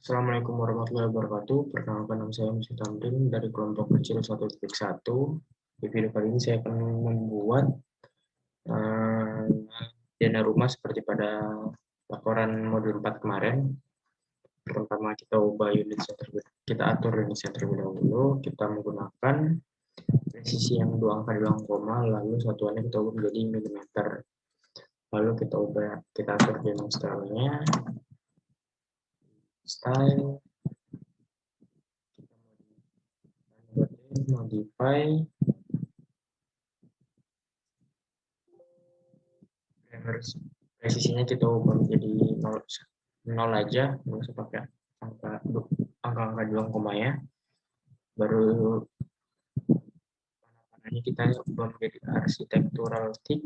Assalamualaikum warahmatullahi wabarakatuh. Perkenalkan, nama saya Musi Tamrin dari kelompok kecil 1.1. Di video kali ini saya akan membuat zona rumah seperti pada laporan modul 4 kemarin. Pertama kita ubah unitnya kita atur unitnya terlebih dahulu. Kita menggunakan presisi yang 2 angka di belakang koma, lalu satuannya kita ubah menjadi milimeter. Lalu kita atur dimensi stylenya. Style, modify, presisinya kita ubah menjadi 0 aja, nggak usah pakai angka di belakang koma ya. Baru panahnya kita ubah menjadi architectural thick.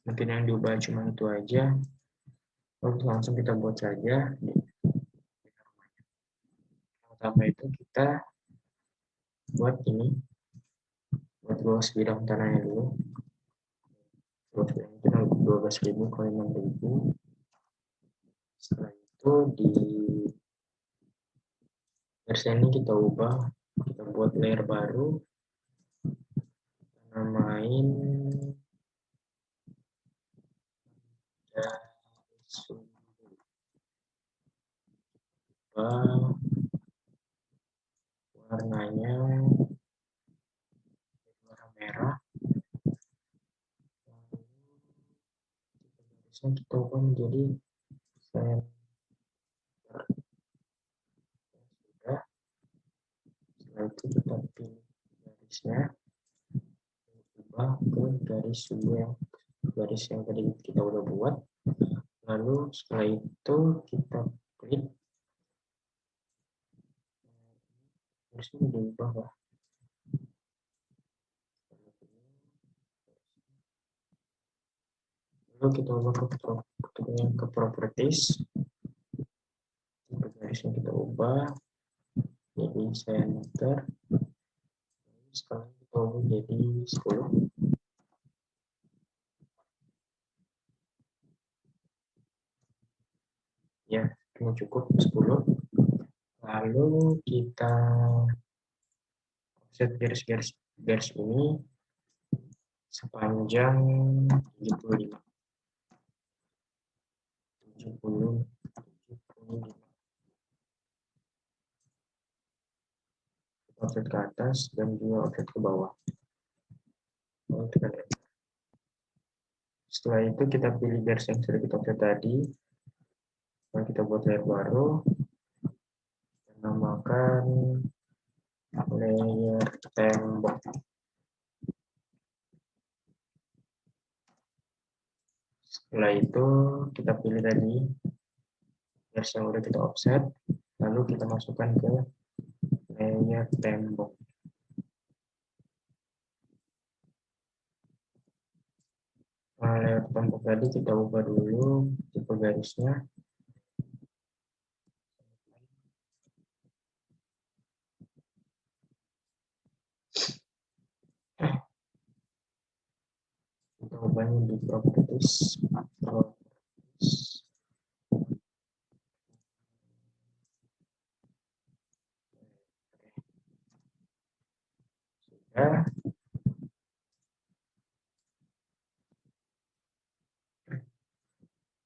Mungkin yang diubah cuma itu aja. Lalu langsung kita buat saja. Pertama itu kita buat ini, buat luas bidang tanahnya dulu. Luas bidang itu 12.000 kali 6.000. Setelah itu di versi ini kita ubah, kita buat layer baru, kita namain warnanya warna merah. Lalu kita ubah menjadi center. Sudah. Setelah itu kita pilih garisnya, ubah ke garis yang tadi kita udah buat. Lalu setelah itu kita klik, garisnya diubah lah. Lalu kita ubah ke properties, garisnya kita ubah jadi center. Sekarang kita ubah jadi 10. Ya, ini cukup 10. Lalu kita offset garis ini sepanjang 75. Offset ke atas dan juga offset ke bawah. Setelah itu kita pilih garis yang sudah kita offset tadi. Lalu kita buat layer baru, kita namakan layer tembok. Setelah itu kita pilih tadi garis yang udah kita offset, lalu kita masukkan ke layer tembok. Nah, layer tembok tadi kita ubah dulu tipe garisnya. Kita ubahnya di properties. Sudah.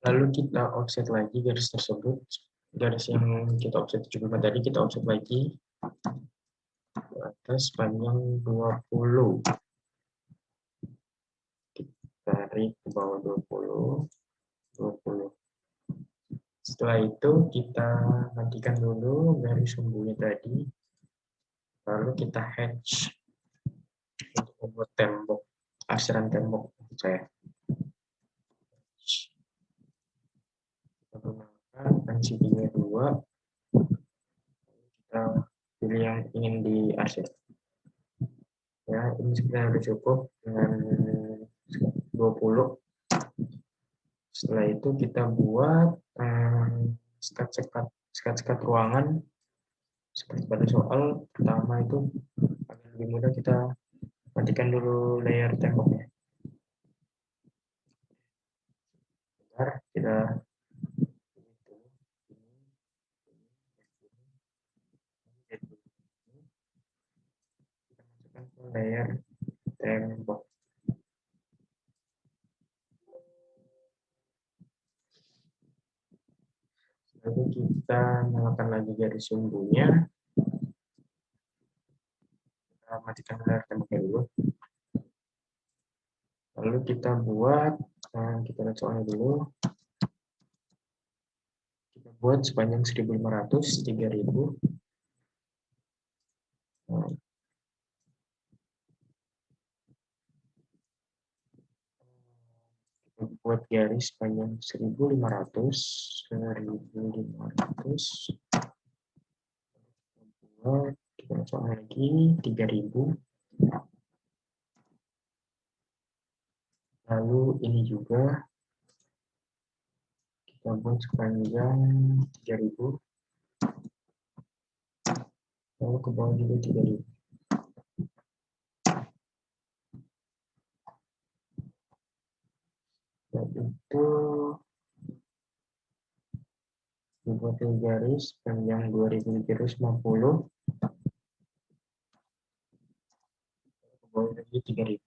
Lalu kita offset lagi garis tersebut. Garis yang kita offset 75 tadi kita offset lagi ke atas panjang 20. Tarik ke bawah 20. Setelah itu kita matikan dulu garis sembunyi tadi, lalu kita hatch untuk membuat tembok, arsiran tembok saya. Kita gunakan NCD-nya 2, kita pilih yang ingin diarsir. Ya, ini sebenarnya sudah cukup dengan 20. Setelah itu kita buat skat-skat ruangan seperti pada soal pertama itu. Agar lebih mudah kita matikan dulu layer temboknya. Bentar, kita ini kita nyalakan lagi garis sumbunya. Kita matikan layar tembaknya dulu. Lalu kita buat, kita lihat soalnya dulu. Kita buat sepanjang 1500, 3000. Kita buat garis panjang 1500, 1500. Buat, kita lihat lagi 3000. Lalu ini juga kita buat sepanjang 3000. Lalu ke bawah juga 3000. Dan itu dibuat garis panjang 2350. Ke bawah lagi 3000.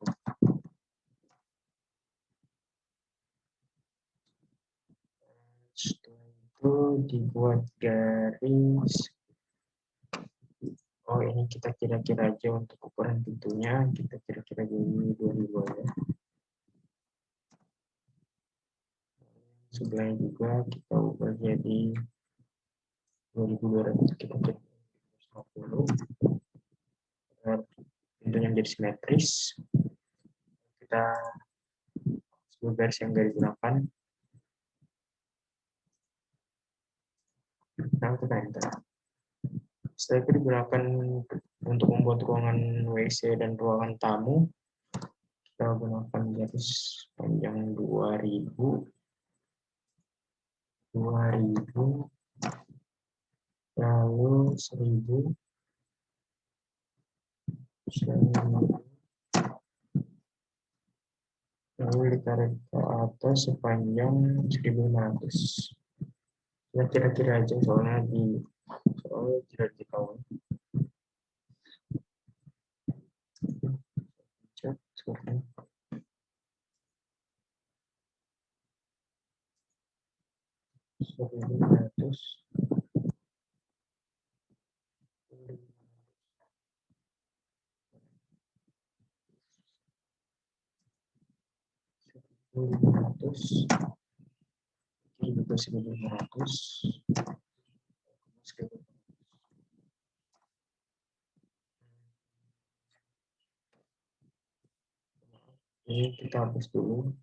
Setelah itu dibuat garis. Oh, ini kita kira-kira aja untuk ukuran pintunya, kita kira-kira jadi 2000 ya. Sebelahnya juga kita ubah jadi 2200, kita kira 250. Pintunya menjadi simetris. Kita sebuah garis yang nggak digunakan. Nah, kita enter. Setelah itu digunakan untuk membuat ruangan WC dan ruangan tamu. Kita gunakan garis panjang 2000, lalu 1000, lalu ditarik ke atas sepanjang 1500. Ya kira-kira aja soalnya tidak diketahui. Cek seperti 1500. Ini juga 1500. Ini kita hapus dulu.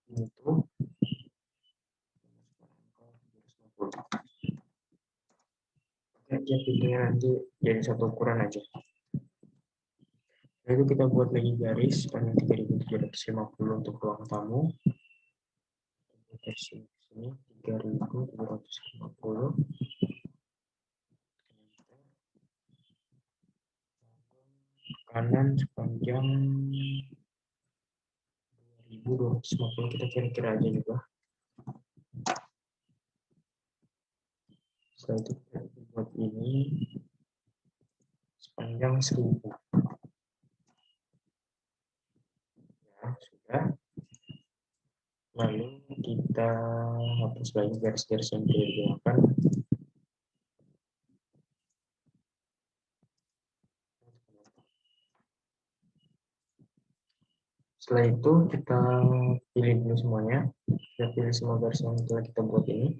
Itu aja pintunya nanti jadi satu ukuran aja. Lalu kita buat lagi garis panjang 3750 untuk ruang tamu. Garis sini 3750. Kanan sepanjang 2250, kita kira-kira aja juga. Setelah itu kita buat ini sepanjang 1000. Ya, sudah. Lalu kita hapus lagi garis-garis yang tidak digunakan. Setelah itu kita pilih dulu semuanya. Kita pilih semua garis yang telah kita buat ini.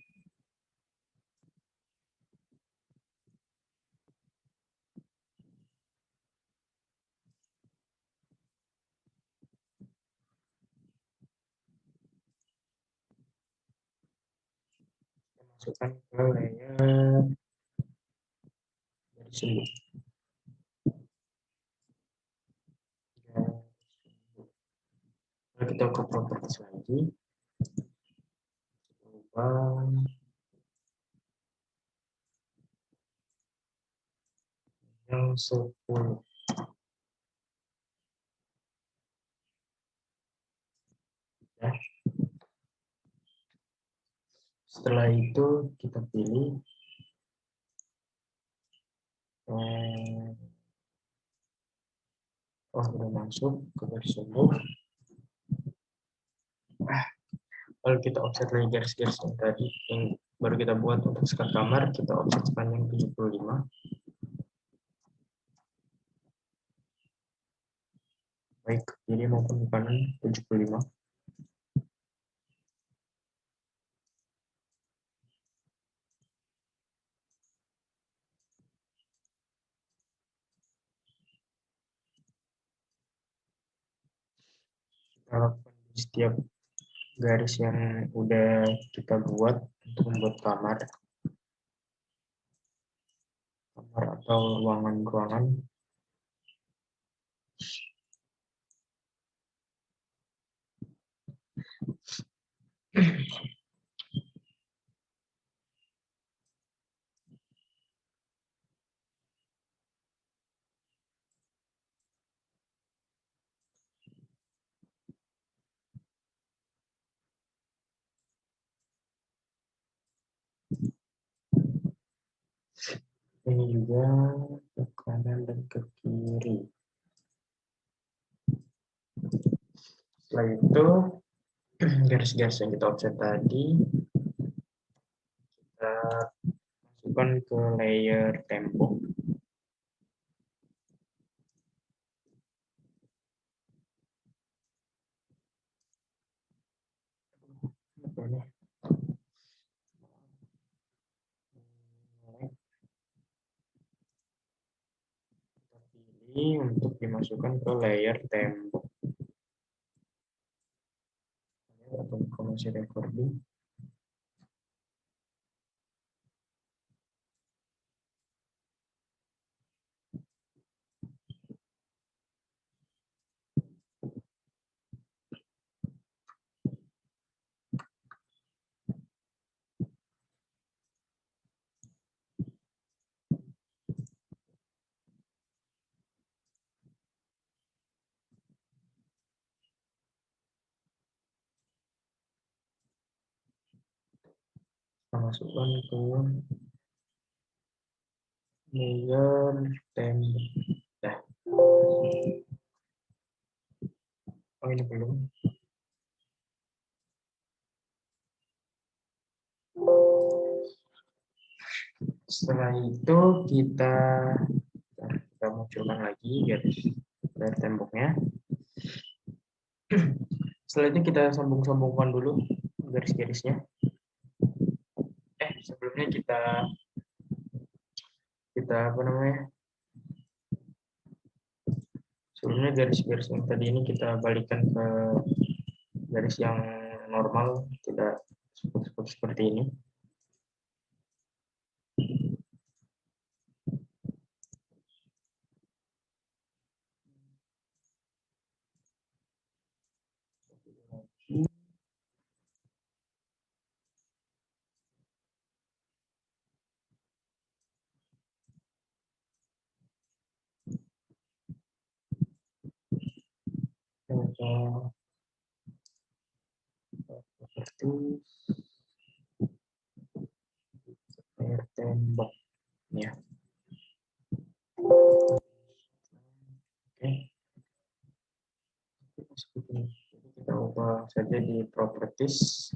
Masukkan ke layer dari sini. Lalu kita ke properties lagi. Ubah yang 10. Ya. Setelah itu kita pilih sudah masuk ke garis sumbu. Lalu kita offset lagi garis-garis yang tadi yang baru kita buat untuk sekat kamar, kita offset sepanjang 75. Baik ke kiri maupun ke kanan 75. Kita lakukan di setiap garis yang udah kita buat untuk membuat kamar atau ruangan-ruangan. Ini juga ke kanan dan ke kiri. Setelah itu garis-garis yang kita offset tadi kita masukkan ke layer tembok. Kita pilih untuk dimasukkan ke layer tembok. Atau masih recording. Kita masukkan ke layer tembok. Nah, oh ini belum. Setelah itu kita munculkan lagi garis temboknya. Setelah itu kita sambung-sambungkan dulu garis-garisnya. Sebelumnya kita apa namanya? Sebelumnya garis-garis yang tadi ini kita balikan ke garis yang normal, tidak seperti ini. Seperti layar tembok ya. Oke. Kita ubah saja di properties.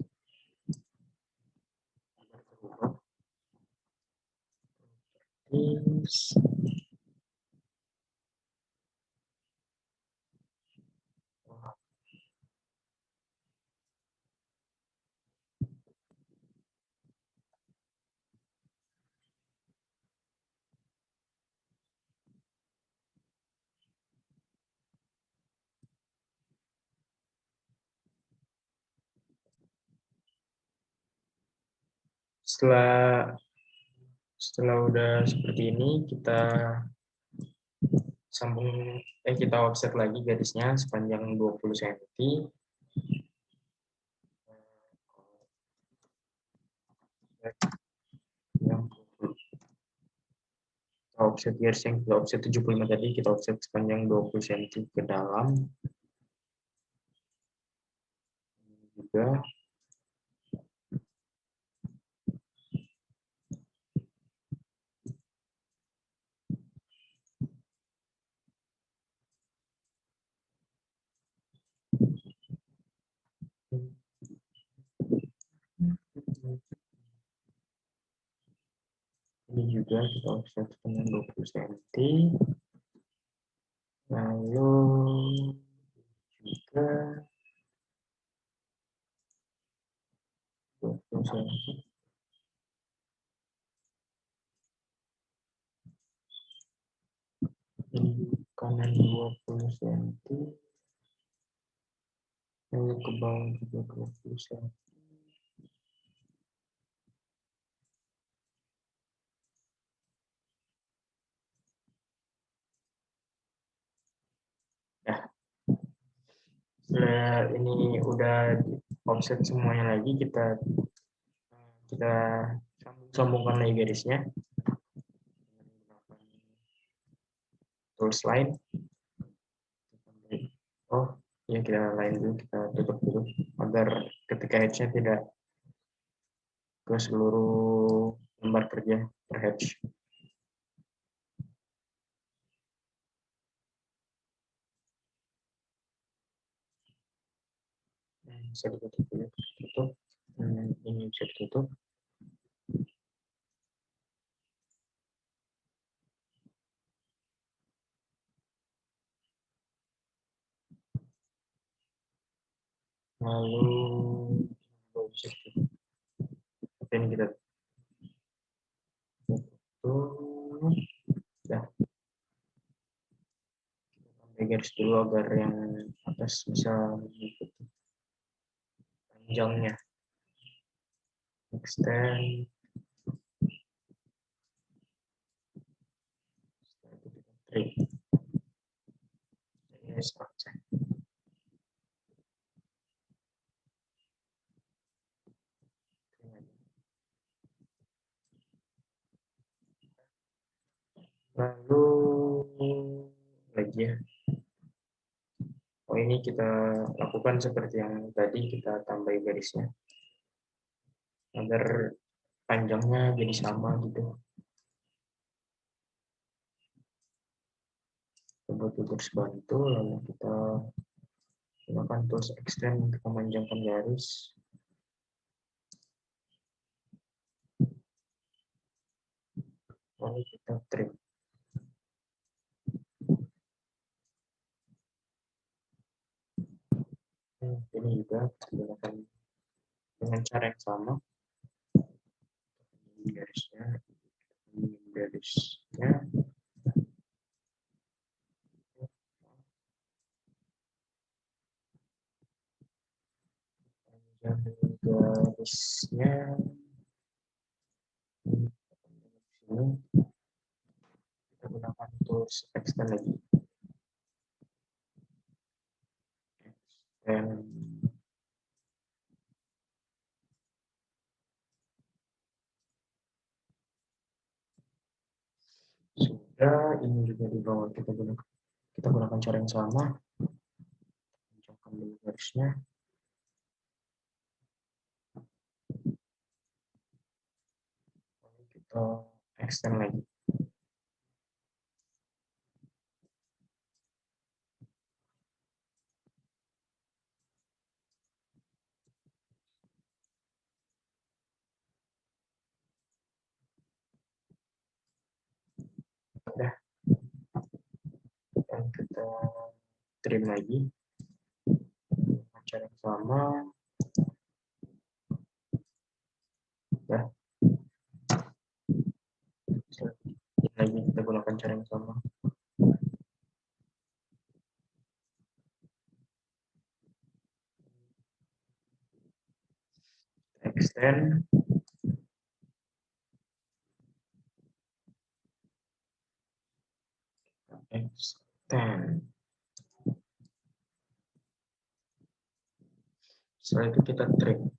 Setelah udah seperti ini, kita offset lagi garisnya sepanjang 20 cm. Kita offset garis yang kita offset 75 tadi, kita offset sepanjang 20 cm ke dalam. Juga juga kita offset dengan 20 cm. Lalu juga 20 cm. Ini kanan 20 cm. Lalu ke bawah juga 20 cm. Ya, setelah ini udah offset semuanya lagi, kita sambungkan lagi garisnya tools line. Oh ya, kita line dulu, kita tutup dulu agar ketika hatch-nya tidak ke seluruh lembar kerja per hatch. Bisa ditutup dulu, tutup. Ini bisa ditutup. Lalu bisa ditutup. Ini kita tutup. Dah. Kita garis dulu agar yang atas bisa mengikuti panjangnya. Extend. Trim. Ini structure. Lalu lagi ya. Oh, ini kita lakukan seperti yang tadi, kita tambah garisnya agar panjangnya jadi sama gitu. Kita buat garis bantu, lalu kita gunakan tools extend untuk memanjangkan garis. Lalu kita trim. Ini juga gunakan dengan cara yang sama. Ini garisnya, garisnya sini kita gunakan tools extend lagi. Dan sudah, ini juga di bawah kita gunakan cara yang sama. Panjangkan dulu garisnya. Lalu kita extend lagi. Udah, dan kita trim lagi dengan cara yang sama. Udah, lagi kita gunakan cara yang sama. Extend. Extend. Setelah itu kita trim.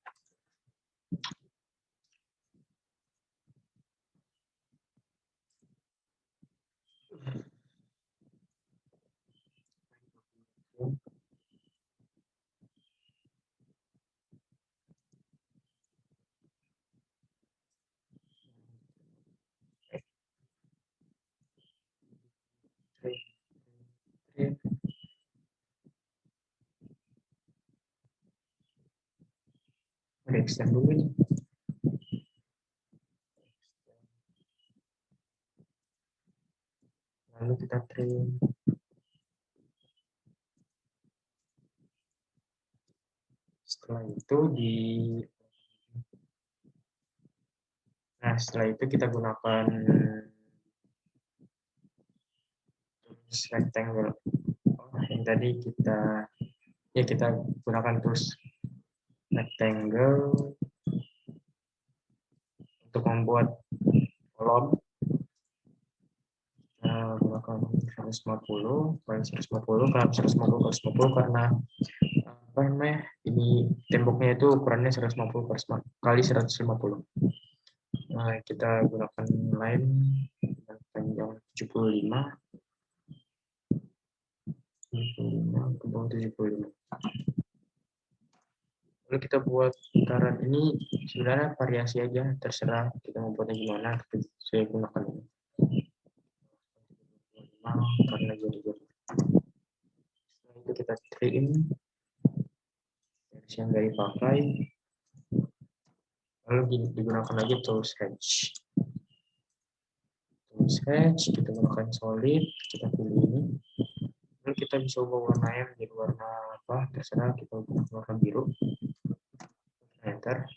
Extend dulu nih. screen. Setelah itu setelah itu kita gunakan tools rectangle. Yang tadi kita gunakan tools rectangle untuk membuat kolom. Gunakan 150 kali 150 kali 150 kali 150 karena ini temboknya itu ukurannya 150 kali 150. Nah, kita gunakan line dengan panjang 75 ke bawah 75. Lalu kita buat lingkaran ini sebenarnya variasi aja, terserah kita mau buatnya gimana, tapi saya gunakan ini. Karena jadi. Setelah itu kita trim yang nggak dipakai, lalu digunakan lagi tools sketch. Kita gunakan solid, kita pilih ini. Lalu kita bisa ubah warnanya menjadi warna apa, terserah, kita ubah warna biru. Enter.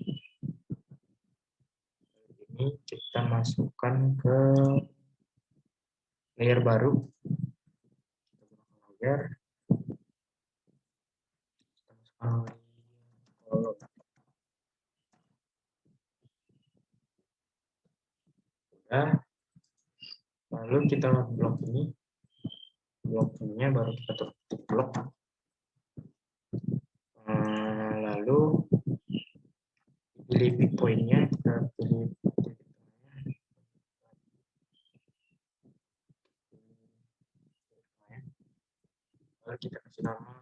Ini kita masukkan ke layer baru. Kita gunakan layer. Kita masukkan kolom. Udah. Lalu kita blok ini. Bloknya baru kita tutup blok. Lalu pilih pick point-nya, kita pilih lalu kita kasih nama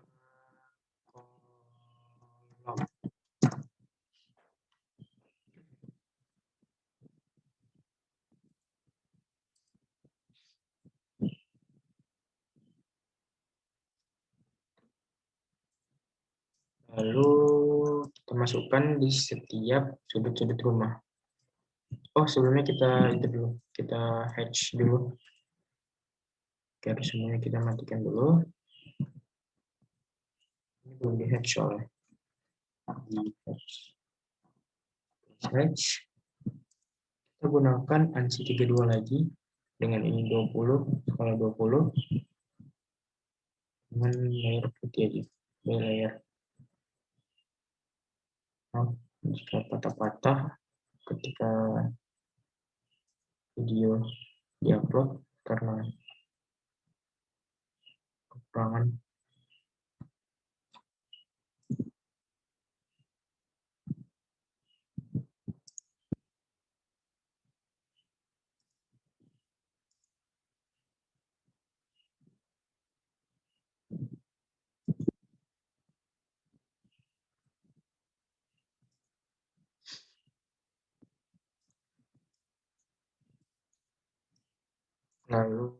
kolom. Lalu kita masukkan di setiap sudut-sudut rumah. Oh, sebelumnya kita hatch dulu. Oke, semuanya kita matikan dulu. Ini belum di hatch soalnya. Di hatch. Kita gunakan ANSI 32 lagi dengan ini 20 skala 20 dengan layer putih aja. Layer. Nah, jika patah-patah ketika video diupload karena kekurangan. Lalu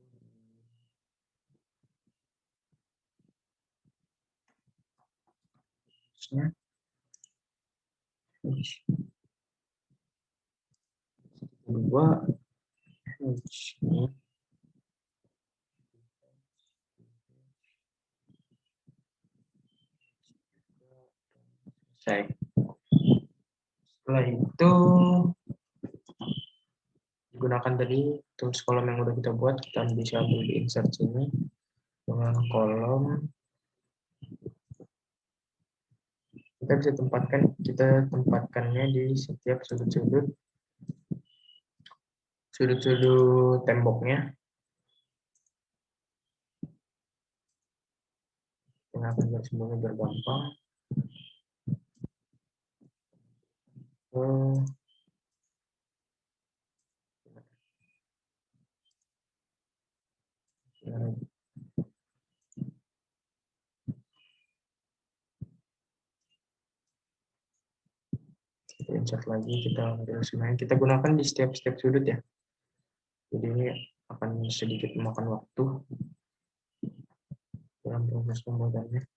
kedua selesai. Setelah itu digunakan tadi tools kolom yang udah kita buat, kita bisa ambil di insert sini dengan kolom. Kita bisa tempatkannya di setiap sudut-sudut temboknya. Kenapa biar semuanya bergampang. Kita insert lagi, kita ambil semuanya. Kita gunakan di setiap sudut ya. Jadi ini akan sedikit memakan waktu dalam proses pembuatannya.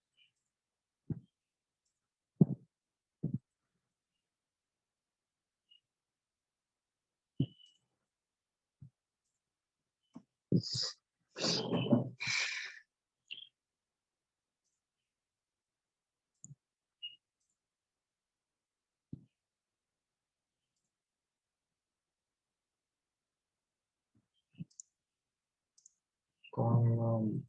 kolom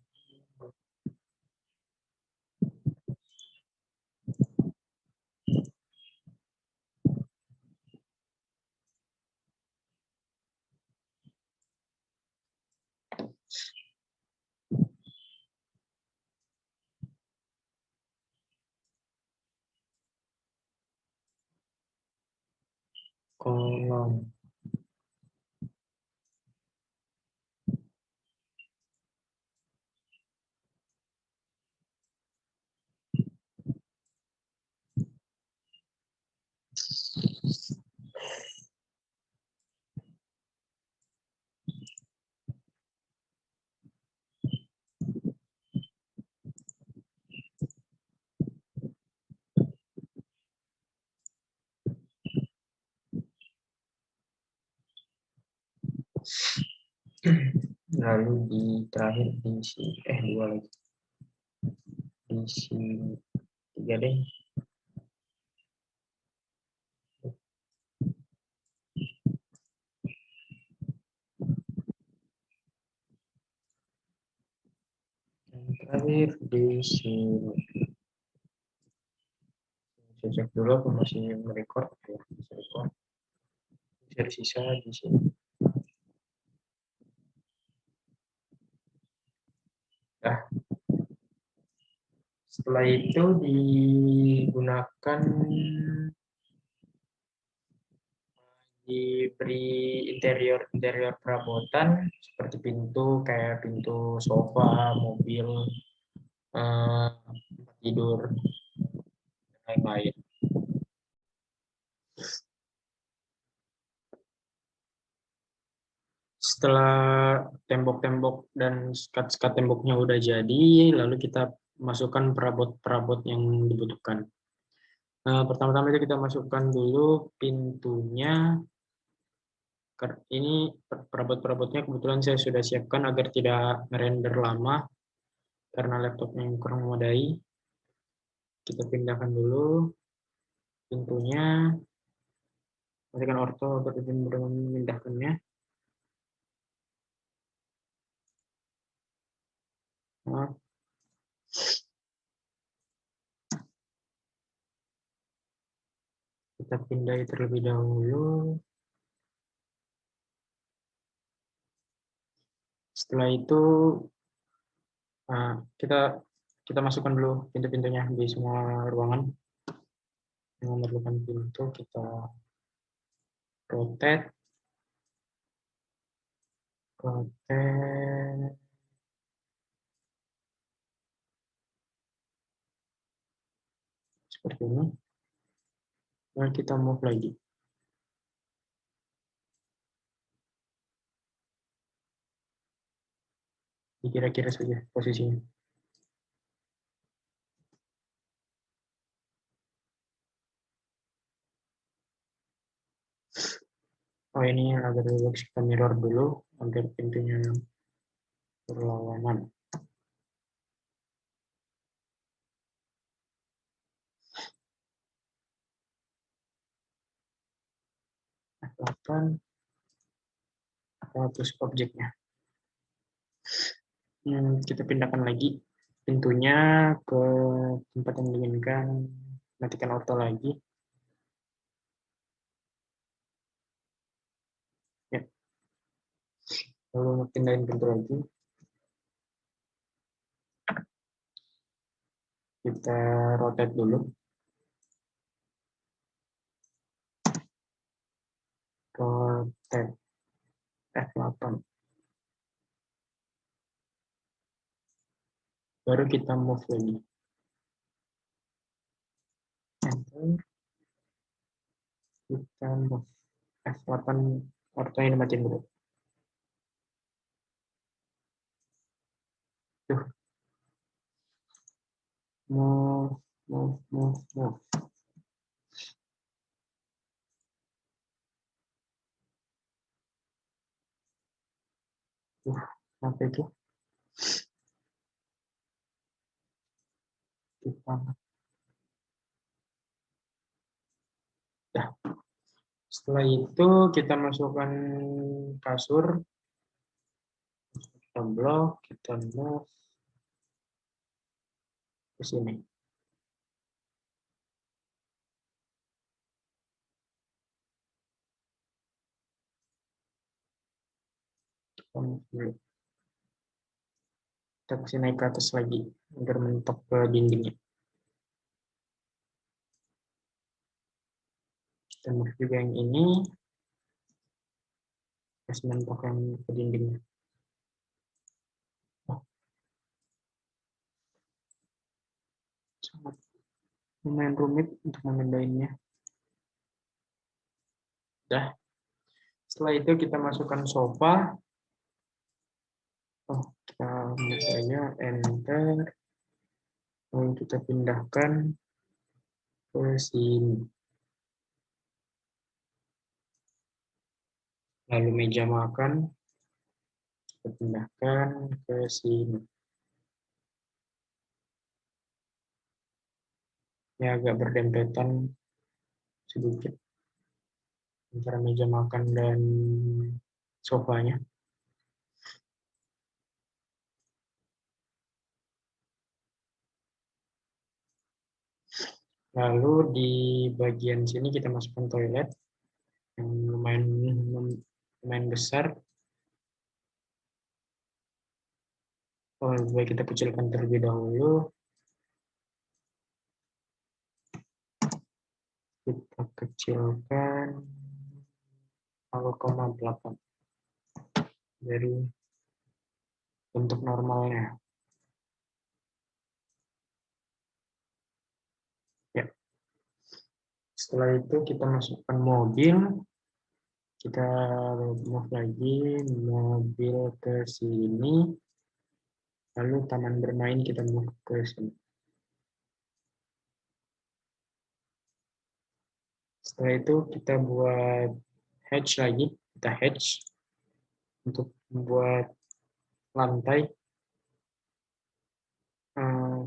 kolom lalu di terakhir diisi dua lagi, diisi 3 deh. Yang terakhir di sini. Saya cek dulu aku masih merecord ya, bisa record. Bisa sisa di sini. Nah, setelah itu digunakan, diberi interior perabotan seperti pintu, kayak pintu sofa, mobil, tempat tidur, dan lain-lain. Setelah tembok-tembok dan sekat-sekat temboknya udah jadi, lalu kita masukkan perabot-perabot yang dibutuhkan. Nah, pertama-tama itu kita masukkan dulu pintunya. Ini perabot-perabotnya kebetulan saya sudah siapkan agar tidak render lama karena laptopnya yang kurang memadai. Kita pindahkan dulu pintunya, matikan orto agar lebih mudah memindahkannya. Nah, kita pindai terlebih dahulu. Setelah itu kita masukkan dulu pintu-pintunya di semua ruangan. Yang memerlukan pintu kita rotate, seperti ini. Lalu kita move lagi. Kira-kira saja posisinya. Oh, ini agar kita mirror dulu agar pintunya berlawanan. F8, hapus objeknya. Kita pindahkan lagi pintunya ke tempat yang diinginkan. Matikan orto lagi. Ya. Lalu pindahin pintu lagi. Kita rotate dulu. Rotate F8. Baru kita move lagi. Enter. Kita move F8, orto ini matiin dulu. Tuh. Move. Sampai itu. Nah, setelah itu kita masukkan kasur kita blok, kita move ke sini. Kita move dulu. Kita kasih naik ke atas lagi agar mentok ke dindingnya. Kita move juga yang ini, kasih mentok yang ke dindingnya. Oh, sangat lumayan rumit untuk memindahinnya. Dah. Setelah itu kita masukkan sofa. Oh, kita move saja, enter. Lalu kita pindahkan ke sini. Lalu meja makan kita pindahkan ke sini. Ini agak berdempetan sedikit antara meja makan dan sofanya. Lalu di bagian sini kita masukkan toilet yang lumayan besar. Oh, baik, kita kecilkan terlebih dahulu. Kita kecilkan 0,8 dari bentuk normalnya. Ya. Setelah itu kita masukkan mobil. Kita move lagi mobil ke sini. Lalu taman bermain kita move ke sini. Setelah itu kita buat hatch lagi. Kita hatch untuk membuat lantai.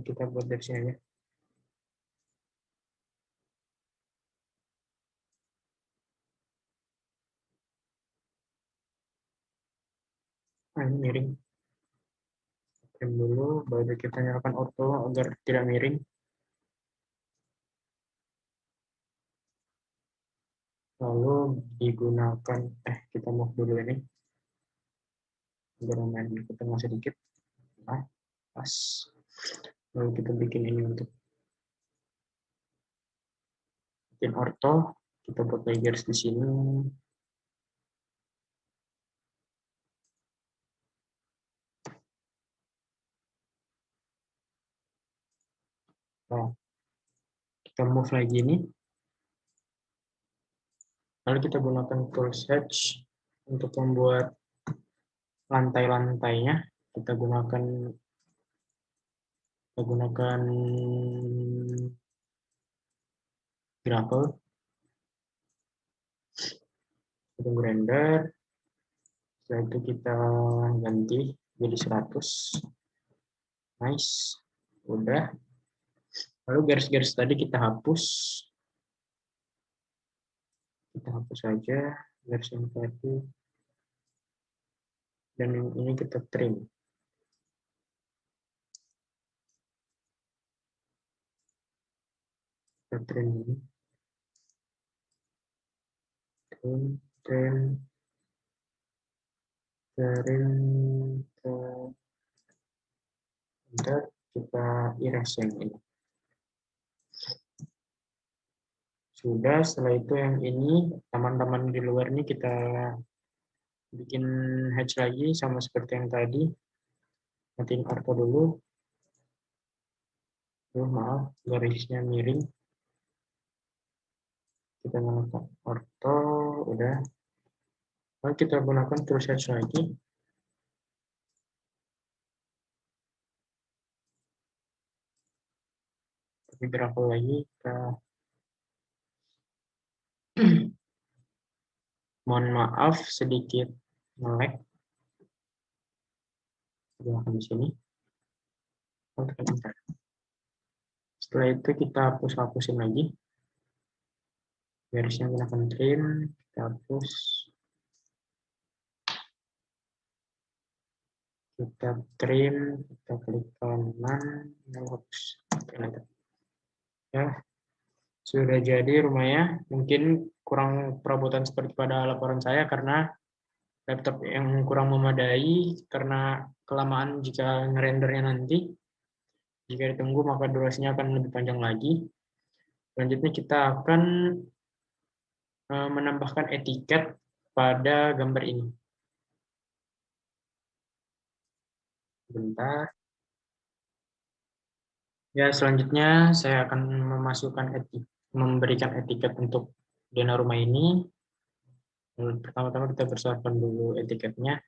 Kita buat dari sini aja. Ini miring. Frame dulu, baru kita nyalakan auto agar tidak miring. Lalu digunakan, kita move dulu ini. Agar main ke tengah sedikit. Nah, pas. Lalu kita bikin ini untuk bikin ortho. Kita buat layers di sini. Nah, kita move lagi ini. Lalu kita gunakan tools hatch untuk membuat lantai-lantainya. Kita gunakan gravel. Kita render. Setelah itu kita ganti jadi 100. Nice. Udah. Lalu garis-garis tadi kita hapus. Kita hapus saja garis yang tadi. Dan ini kita trim. Kita trim ini. Trim. Bentar, kita erase yang ini. Sudah, setelah itu yang ini, taman-taman di luar ini kita bikin hatch lagi, sama seperti yang tadi. Matiin auto dulu. Maaf, garisnya miring. Kita gunakan auto, udah. Lalu kita gunakan tools hatch lagi. Tapi gravel lagi, kita mohon maaf sedikit nge-lag. Gunakan di sini. Setelah itu kita hapus-hapusin lagi. Garisnya gunakan trim, kita hapus. Kita trim, kita klik kanan, hapus. Ya, sudah jadi rumahnya. Mungkin kurang perabotan seperti pada laporan saya karena laptop yang kurang memadai, karena kelamaan jika ngerendernya nanti. Jika ditunggu maka durasinya akan lebih panjang lagi. Selanjutnya kita akan menambahkan etiket pada gambar ini. Bentar. Ya, selanjutnya saya akan memberikan etiket untuk zona rumah ini. Pertama-tama kita persiapkan dulu etiketnya.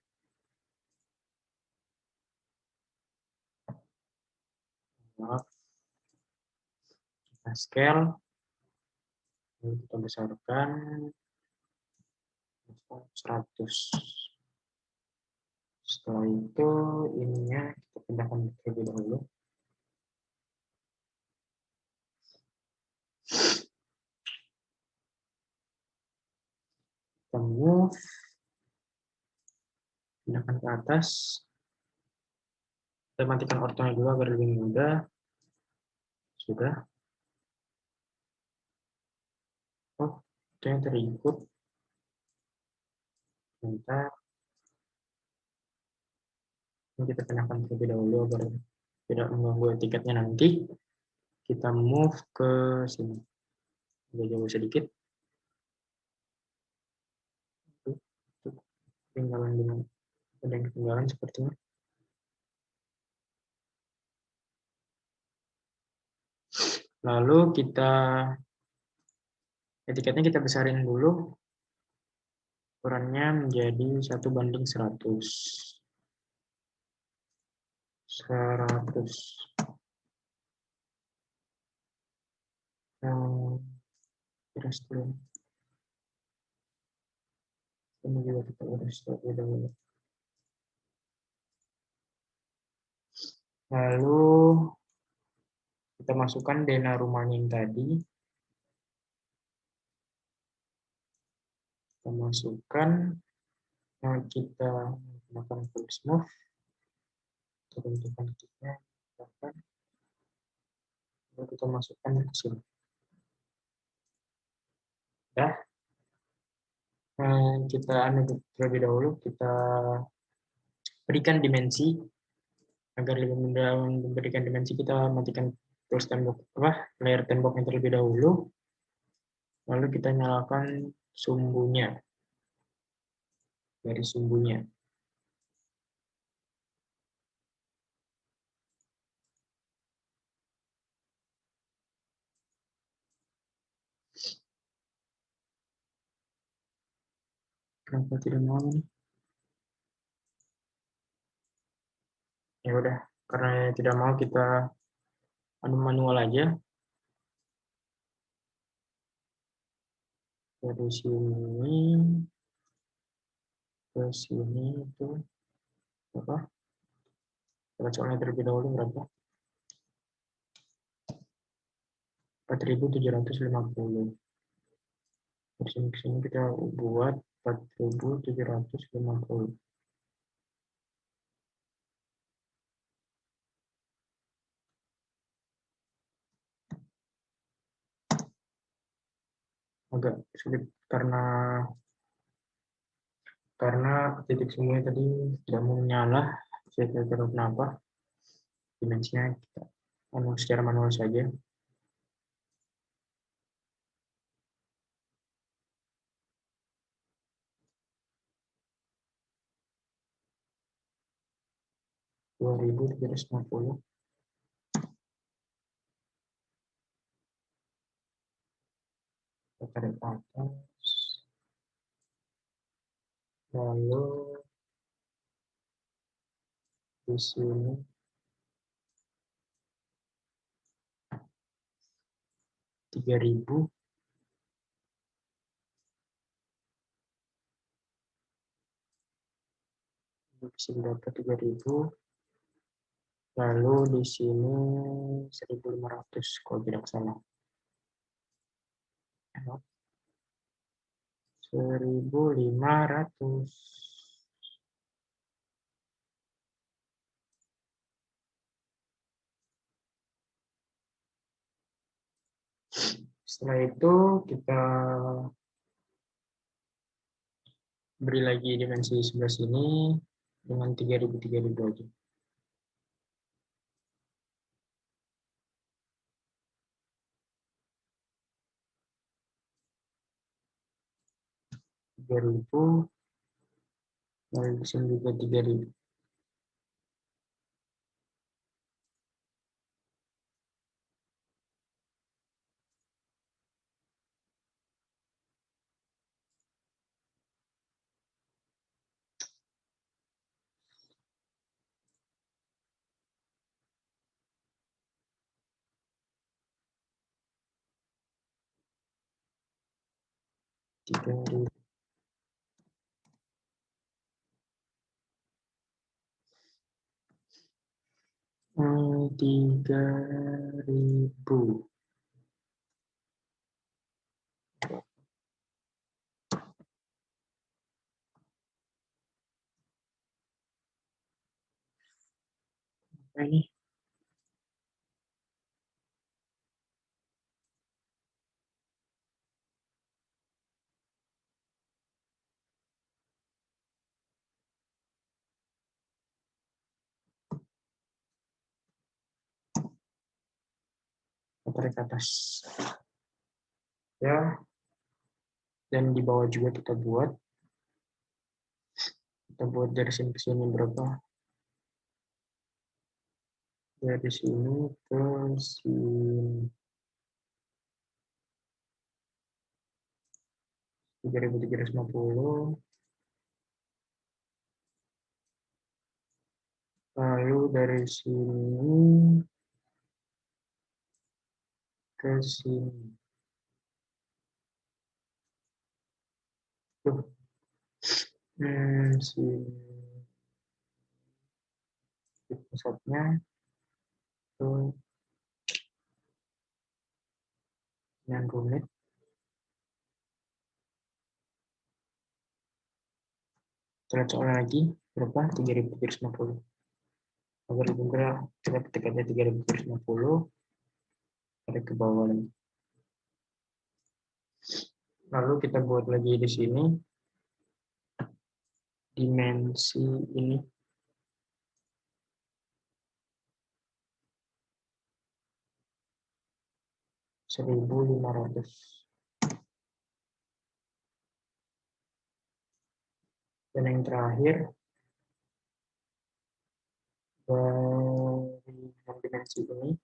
Kita scale, lalu kita besarkan 100. Setelah itu ininya kita pindahkan terlebih dahulu. Kita move, pindahkan ke atas. Kita matikan ortonya dulu agar lebih mudah. Sudah. Oh, itu yang terikut. Bentar. Ini kita pindahkan terlebih dahulu agar tidak mengganggu etiketnya nanti. Kita move ke sini. Agak jauh sedikit. Ketinggalan dengan ada yang ketinggalan sepertinya. Lalu etiketnya kita besarin dulu. Ukurannya menjadi 1:100. 100. Terus ini juga kita urus terlebih dahulu. Lalu kita masukkan dena rumahnya yang tadi. Kita masukkan, kita menggunakan full smooth. Tentukan titiknya, lalu kita masukkan ke sini. Ya, kita terlebih dahulu, kita berikan dimensi. Agar lebih mudah memberikan dimensi, kita matikan terus layar temboknya terlebih dahulu. Lalu kita nyalakan sumbunya. Dari sumbunya. Kenapa tidak mau nih? Ya udah, karena tidak mau kita manual aja. Dari sini ke sini itu apa? Kita coloknya terlebih dahulu berapa? 4.750. Dari sini ke sini kita buat 4.750. Agak sulit karena titik semuanya tadi tidak mau menyala. Saya tidak tahu kenapa. Dimensinya kita secara manual saja. Dua ribu 350. Kita tarik ke atas. Lalu di sini 3.000. Bisa dapat 3.000. Lalu di sini 1.500 kalau tidak salah. 1.500. Setelah itu kita beri lagi dimensi sebelah sini dengan 3000 aja. 3000, lalu di sini juga 3000. Tiga ribu. Ini tarik ke atas. Ya, dan di bawah juga kita buat dari sini ke sini berapa? Dari sini ke sini 3350. Lalu dari sini ke sini. Tuh. Sini pusatnya tuh yang rumit. Kita coba lagi berapa? 3350. Agar bergerak kita ketik aja 3350, tarik ke bawah lagi. Lalu kita buat lagi di sini dimensi ini 1500. Dan yang terakhir dari dimensi ini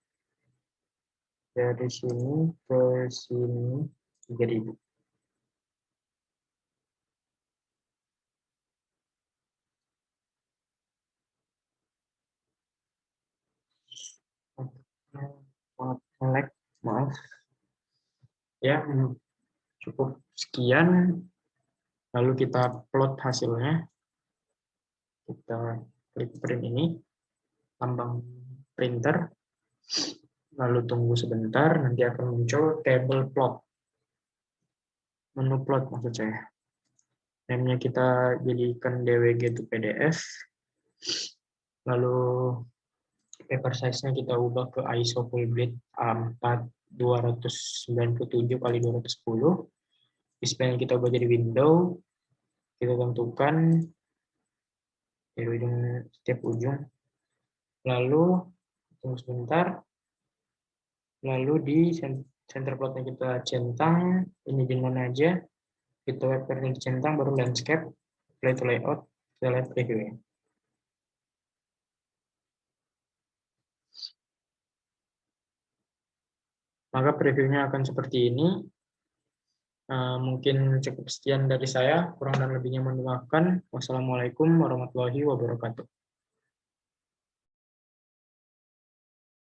dari sini ke sini 3000. Maaf ya, cukup sekian. Lalu kita plot hasilnya, kita klik print ini, tambang printer, lalu tunggu sebentar, nanti akan muncul table plot, menu plot maksud saya. Namanya kita jadikan DWG to PDF, lalu paper size-nya kita ubah ke ISO full grid A4 297 kali 210. Display kita ubah jadi window, kita tentukan dari ujung setiap ujung, lalu tunggu sebentar, lalu di center plotnya kita centang, ini di mana aja, kita webpernya dicentang, baru landscape, play to layout, kita lihat previewnya. Maka previewnya akan seperti ini. Mungkin cukup sekian dari saya, kurang dan lebihnya mohon dimaafkan. Wassalamualaikum warahmatullahi wabarakatuh.